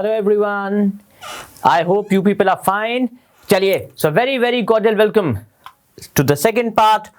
Hello everyone. I hope you people are fine. चलिए, so very cordial welcome to the second part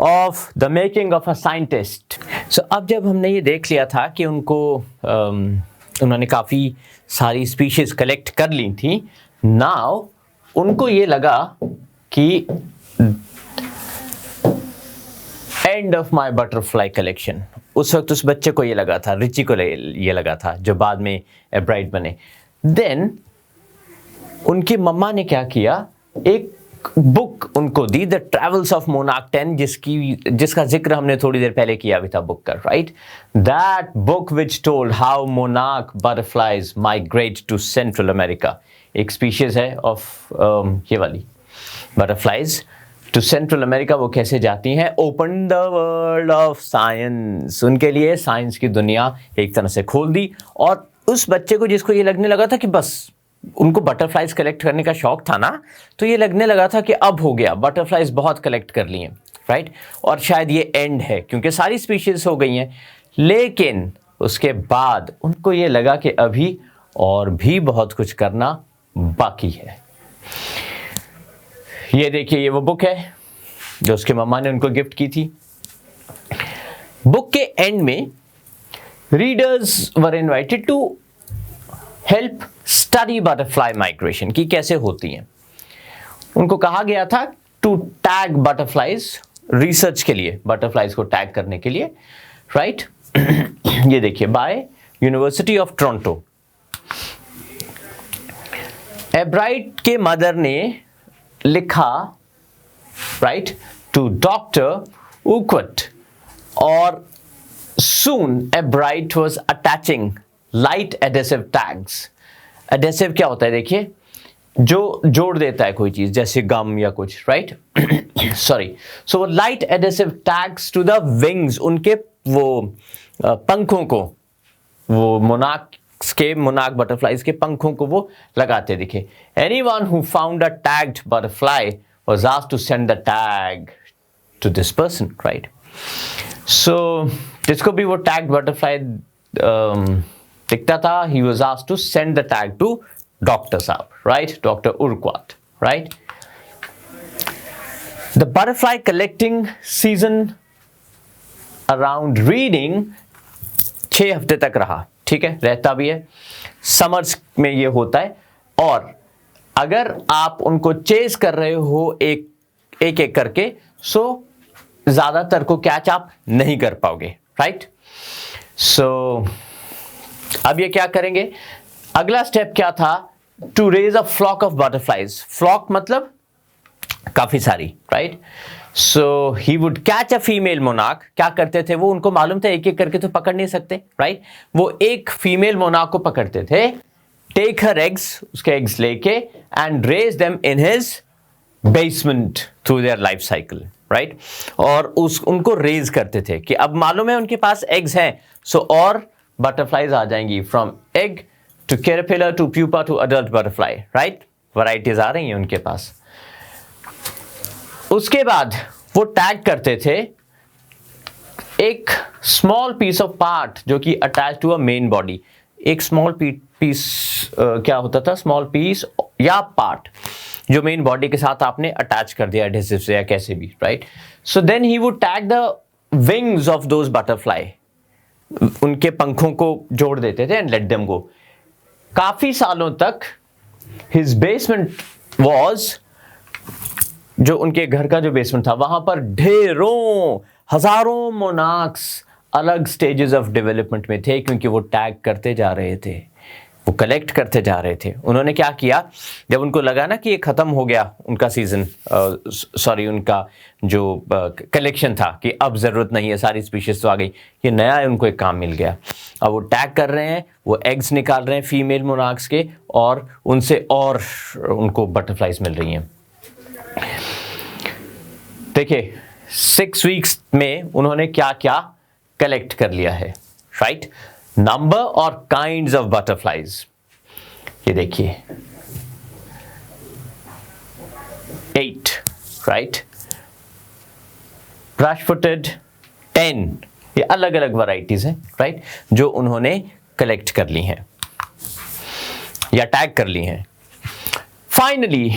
of the making of a scientist. So अब जब हमने ये देख लिया था कि उन्होंने काफ़ी सारी स्पीशीज कलेक्ट कर ली थी, नाउ उनको ये लगा कि end of my butterfly collection. उस वक्त उस बच्चे को ये लगा था, रिची को ये लगा था, जो बाद में एब्राइट बने. देन उनकी मम्मा ने क्या किया, एक बुक उनको दी, द ट्रेवल्स ऑफ मोनार्क 10, जिसका जिक्र हमने थोड़ी देर पहले किया भी था बुक का, right. That book which told how monarch butterflies migrate to Central America. एक स्पीशीज है ऑफ ये वाली बटरफ्लाइज टू सेंट्रल अमेरिका, वो कैसे जाती हैं. Open the world of science, उनके लिए साइंस की दुनिया एक तरह से खोल दी. और उस बच्चे को, जिसको ये लगने लगा था कि बस उनको बटरफ्लाइज कलेक्ट करने का शौक था ना, तो ये लगने लगा था कि अब हो गया, बटरफ्लाइज बहुत कलेक्ट कर लिए, राइट. और शायद ये एंड है क्योंकि सारी स्पीशीज हो गई हैं. लेकिन उसके बाद उनको ये लगा कि अभी और भी बहुत कुछ करना बाकी है. ये देखिए, ये वो बुक है जो उसके मम्मा ने उनको गिफ्ट की थी. बुक के एंड में readers were invited to help study butterfly migration, की कैसे होती हैं. उनको कहा गया था टू टैग बटरफ्लाइज, रिसर्च के लिए, बटरफ्लाइज को टैग करने के लिए, राइट. ये देखिए, by University of Toronto. Ebright के मदर ने लिखा, राइट, टू डॉक्टर उक्वट, और soon एब्राइट was attaching light adhesive tags. Adhesive क्या होता है, देखिए, जो जोड़ देता है कोई चीज, जैसे गम या कुछ, राइट. सॉरी. सो वो light adhesive tags to the wings, उनके वो पंखों को, वो मोनार्क बटरफ्लाइज के पंखों को वो लगाते दिखे. Anyone who found a tagged butterfly was asked to send the tag to this person, right. So जिसको भी वो टैग्ड बटरफ्लाई दिखता था, he was asked to send the tag to Dr. Saab, right? Dr. Urquhart, right? The butterfly collecting season around reading 6 हफ्ते तक रहा, ठीक है, रहता भी है. समर्स में ये होता है. और अगर आप उनको चेस कर रहे हो एक करके, सो ज्यादातर को कैच आप नहीं कर पाओगे, राइट. सो अब ये क्या करेंगे, अगला स्टेप क्या था, to raise a flock of butterflies. Flock मतलब काफी सारी, right. So he would catch a female monarch. क्या करते थे वो, उनको मालूम था एक एक करके तो पकड़ नहीं सकते, राइट. वो एक फीमेल मोनार्क को पकड़ते थे, टेक हर एग्स, उसके एग्स लेके, and raise them in his basement through their life cycle, right. और उनको रेज करते थे कि अब मालूम है उनके पास एग्स हैं, सो और बटरफ्लाइज आ जाएंगी, from egg to caterpillar to pupa to adult butterfly, right. Varieties आ रही हैं उनके पास. उसके बाद वो टैग करते थे एक स्मॉल पीस ऑफ पार्ट जो कि attach to a main body. एक स्मॉल पीस क्या होता था, स्मॉल पीस या पार्ट जो मेन बॉडी के साथ आपने अटैच कर दिया एडहेसिव से या कैसे भी, right. So then he would tag the wings of those butterfly, उनके पंखों को जोड़ देते थे, एंड लेट देम गो. काफी सालों तक हिज बेसमेंट वाज, जो उनके घर का जो बेसमेंट था, वहां पर ढेरों हजारों मोनार्क्स अलग स्टेजेस ऑफ डेवलपमेंट में थे, क्योंकि वो टैग करते जा रहे थे, वो कलेक्ट करते जा रहे थे. उन्होंने क्या किया, जब उनको लगा ना कि ये खत्म हो गया उनका सीजन, उनका जो कलेक्शन था, कि अब जरूरत नहीं है, सारी स्पीशीज तो आ गई, ये नया है, उनको एक काम मिल गया. अब वो टैग कर रहे हैं, वो एग्स निकाल रहे हैं फीमेल मोनार्क्स के, और उनसे और उनको बटरफ्लाइज मिल रही हैं. देखिए 6 वीक्स में उन्होंने क्या क्या कलेक्ट कर लिया है, राइट. नंबर और काइंड्स ऑफ बटरफ्लाइज, ये देखिए 8, राइट. ब्रश फुटेड 10, ये अलग अलग वैरायटीज हैं, राइट, जो उन्होंने कलेक्ट कर ली हैं. या टैग कर ली हैं। फाइनली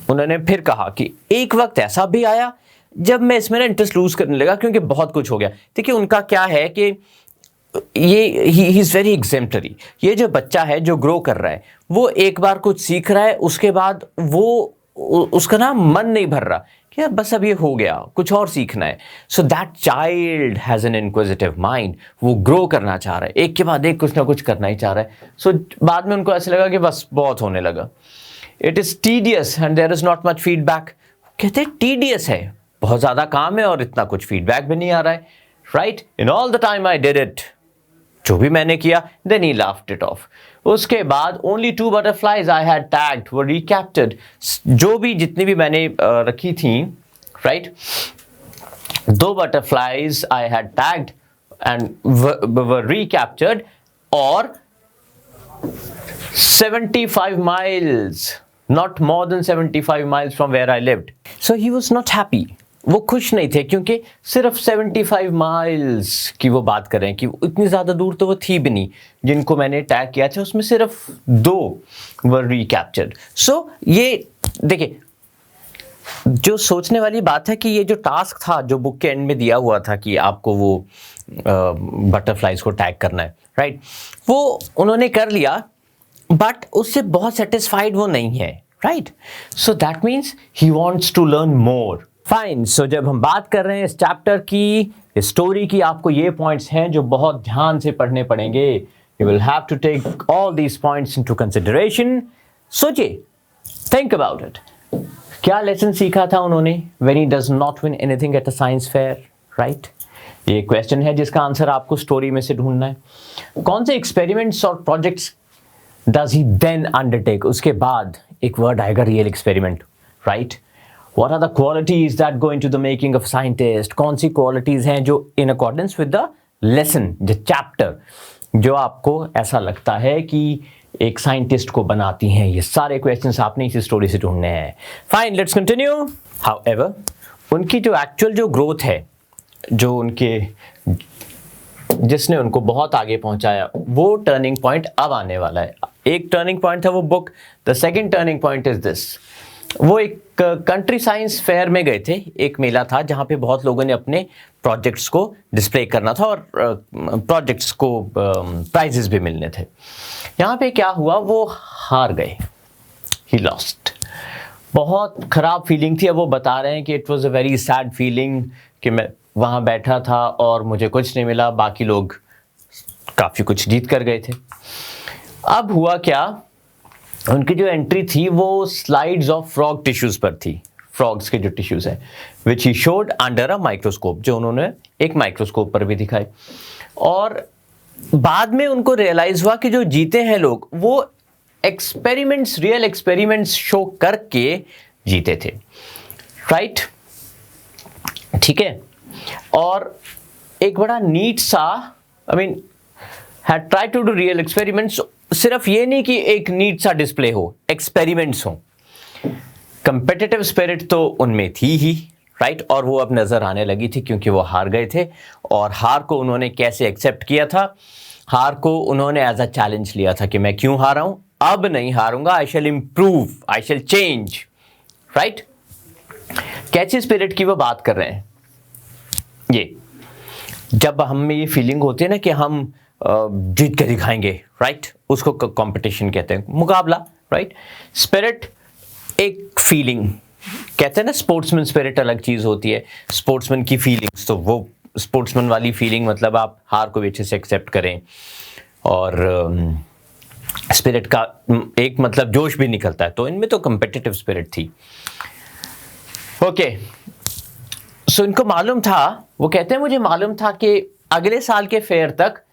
उन्होंने फिर कहा कि एक वक्त ऐसा भी आया जब मैं इसमें ना इंटरेस्ट लूज करने लगा, क्योंकि बहुत कुछ हो गया। देखिए उनका क्या है कि ये ही इज़ वेरी एग्जेम्पलरी। ये जो बच्चा है जो ग्रो कर रहा है, वो एक बार कुछ सीख रहा है, उसके बाद वो उसका ना मन नहीं भर रहा कि यार बस अब ये हो गया, कुछ और सीखना है। So that child has an inquisitive mind. वो ग्रो करना चाह रहा है, एक के बाद एक कुछ ना कुछ करना ही चाह रहा है। सो बाद में उनको ऐसे लगा कि बस बहुत होने लगा। It is tedious and there is not much feedback. कहते हैं टीडियस है, बहुत ज़्यादा काम है और इतना कुछ फीडबैक भी नहीं आ रहा है। Right, in all the time I did it, जो भी मैंने किया, then he laughed it off. उसके बाद only 2 butterflies I had tagged were recaptured. जो भी जितनी भी मैंने रखी थी, right, 2 butterflies I had tagged and were recaptured, और 75 miles, not more than 75 miles from where I lived. So he was not happy. वो खुश नहीं थे, क्योंकि सिर्फ 75 माइल्स की वो बात कर रहे हैं कि इतनी ज़्यादा दूर तो वो थी भी नहीं। जिनको मैंने टैग किया था उसमें सिर्फ 2 वर रिकैप्चर्ड। सो ये देखिए, जो सोचने वाली बात है कि ये जो टास्क था जो बुक के एंड में दिया हुआ था कि आपको वो बटरफ्लाइज को टैग करना है, राइट, वो उन्होंने कर लिया, बट उससे बहुत सेटिस्फाइड वो नहीं है, right. So that means he wants to learn more. Fine. So जब हम बात कर रहे हैं इस चैप्टर की, इस स्टोरी की, आपको ये पॉइंट्स हैं जो बहुत ध्यान से पढ़ने पड़ेंगे। You will have to take all these points into consideration. सोचिए, थिंक अबाउट इट। क्या लेसन सीखा था उन्होंने? When he does not win anything at a science fair, right. ये क्वेश्चन है जिसका आंसर आपको स्टोरी में से ढूंढना है। कौन से एक्सपेरिमेंट्स और projects does he then undertake? उसके बाद एक वर्ड आएगा, real experiment, right. What are the qualities that go into the making of a scientist? कौन सी qualities हैं जो in accordance with the lesson, the chapter, जो आपको ऐसा लगता है कि एक साइंटिस्ट को बनाती हैं? ये सारे क्वेश्चंस आपने इस स्टोरी से ढूंढने हैं। Fine, let's continue. हाउएवर, उनकी जो एक्चुअल जो ग्रोथ है, जो उनके जिसने उनको बहुत आगे पहुंचाया, वो टर्निंग पॉइंट अब आने वाला है। एक टर्निंग पॉइंट था वो book, the second turning point is this. वो एक कंट्री साइंस फेयर में गए थे, एक मेला था जहाँ पे बहुत लोगों ने अपने प्रोजेक्ट्स को डिस्प्ले करना था और प्रोजेक्ट्स को प्राइजेस भी मिलने थे। यहाँ पे क्या हुआ, वो हार गए, ही लॉस्ट। बहुत ख़राब फीलिंग थी। अब वो बता रहे हैं कि it was a very sad feeling कि मैं वहाँ बैठा था और मुझे कुछ नहीं मिला, बाकी लोग काफ़ी कुछ जीत कर गए थे। अब हुआ क्या, उनकी जो एंट्री थी वो स्लाइड्स ऑफ फ्रॉग टिश्यूज पर थी, फ्रॉग्स के जो टिश्यूज हैं, which he showed under a microscope, जो उन्होंने एक माइक्रोस्कोप पर भी दिखाए। और बाद में उनको रियलाइज हुआ कि जो जीते हैं लोग, वो एक्सपेरिमेंट्स, रियल एक्सपेरिमेंट्स शो करके जीते थे, राइट, ठीक है। और एक बड़ा नीट सा, I mean, had tried to do real experiments. सिर्फ ये नहीं कि एक नीट सा डिस्प्ले हो, एक्सपेरिमेंट्स हो। कंपेटिटिव स्पिरिट तो उनमें थी ही, राइट, और वो अब नजर आने लगी थी क्योंकि वो हार गए थे। और हार को उन्होंने कैसे एक्सेप्ट किया था? हार को उन्होंने एज अ चैलेंज लिया था कि मैं क्यों हारा हूं, अब नहीं हारूंगा, आई शैल इंप्रूव, आई शैल चेंज, राइट। कैसी स्पिरिट की वो बात कर रहे हैं? ये जब हम में ये फीलिंग होती है ना कि हम जीत के दिखाएंगे, राइट, उसको कंपटीशन कहते हैं, मुकाबला, राइट। स्पिरिट एक फीलिंग, कहते हैं ना, स्पोर्ट्समैन स्पिरिट अलग चीज होती है, स्पोर्ट्समैन की फीलिंग्स। तो वो स्पोर्ट्समैन वाली फीलिंग मतलब आप हार को भी अच्छे से एक्सेप्ट करें, और स्पिरिट का एक मतलब जोश भी निकलता है। तो इनमें तो कंपेटिटिव स्पिरिट थी। ओके, सो इनको मालूम था, वो कहते हैं मुझे मालूम था कि अगले साल के फेयर तक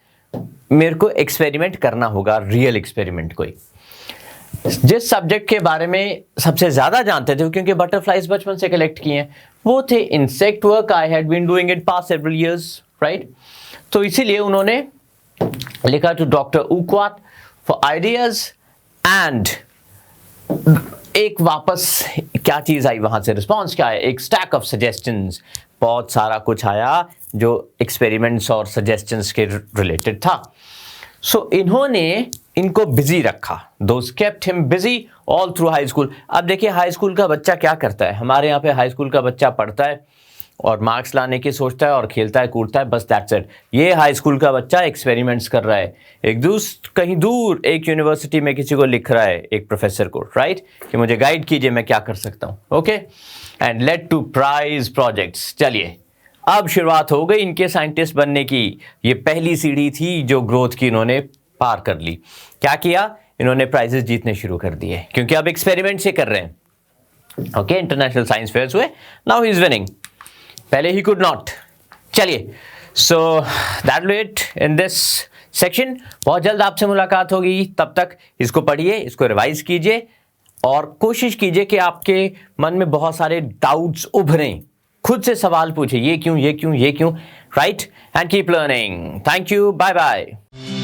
मेरे को एक्सपेरिमेंट करना होगा, रियल एक्सपेरिमेंट कोई। जिस सब्जेक्ट के बारे में सबसे ज्यादा जानते थे, क्योंकि बटरफ्लाइज बचपन से कलेक्ट किए हैं, वो थे insect work. I had been doing it past several years, right. तो इसीलिए उन्होंने लिखा to doctor Urquhart for ideas, and एक वापस क्या चीज आई वहां से, रिस्पॉन्स क्या है? एक स्टैक ऑफ सजेशंस, बहुत सारा कुछ आया जो एक्सपेरिमेंट्स और सजेशंस के रिलेटेड था। सो इन्होंने इनको बिजी रखा, those kept him busy all through high school. अब देखिए हाई स्कूल का बच्चा क्या करता है, हमारे यहाँ पे हाई स्कूल का बच्चा पढ़ता है और मार्क्स लाने की सोचता है और खेलता है कूदता है, बस दैट्स इट। ये हाई स्कूल का बच्चा एक्सपेरिमेंट्स कर रहा है, कहीं दूर एक यूनिवर्सिटी में किसी को लिख रहा है, एक प्रोफेसर को, राइट, कि मुझे गाइड कीजिए मैं क्या कर सकता हूँ, okay, and led to prize projects. चलिए अब शुरुआत हो गई इनके साइंटिस्ट बनने की। ये पहली सीढ़ी थी जो ग्रोथ की इन्होंने पार कर ली। क्या किया, इन्होंने प्राइजेस जीतने शुरू कर दिए क्योंकि अब एक्सपेरिमेंट से कर रहे हैं। ओके, इंटरनेशनल साइंस फेयर्स हुए, नाउ ही इज विनिंग, पहले ही कुड नॉट। चलिए, so that will it in this section. बहुत जल्द आपसे मुलाकात होगी, तब तक इसको पढ़िए, इसको रिवाइज कीजिए और कोशिश कीजिए कि आपके मन में बहुत सारे डाउट्स उभरें, खुद से सवाल पूछिए, ये क्यों, ये क्यों, ये क्यों, right, and keep learning. Thank you, bye bye.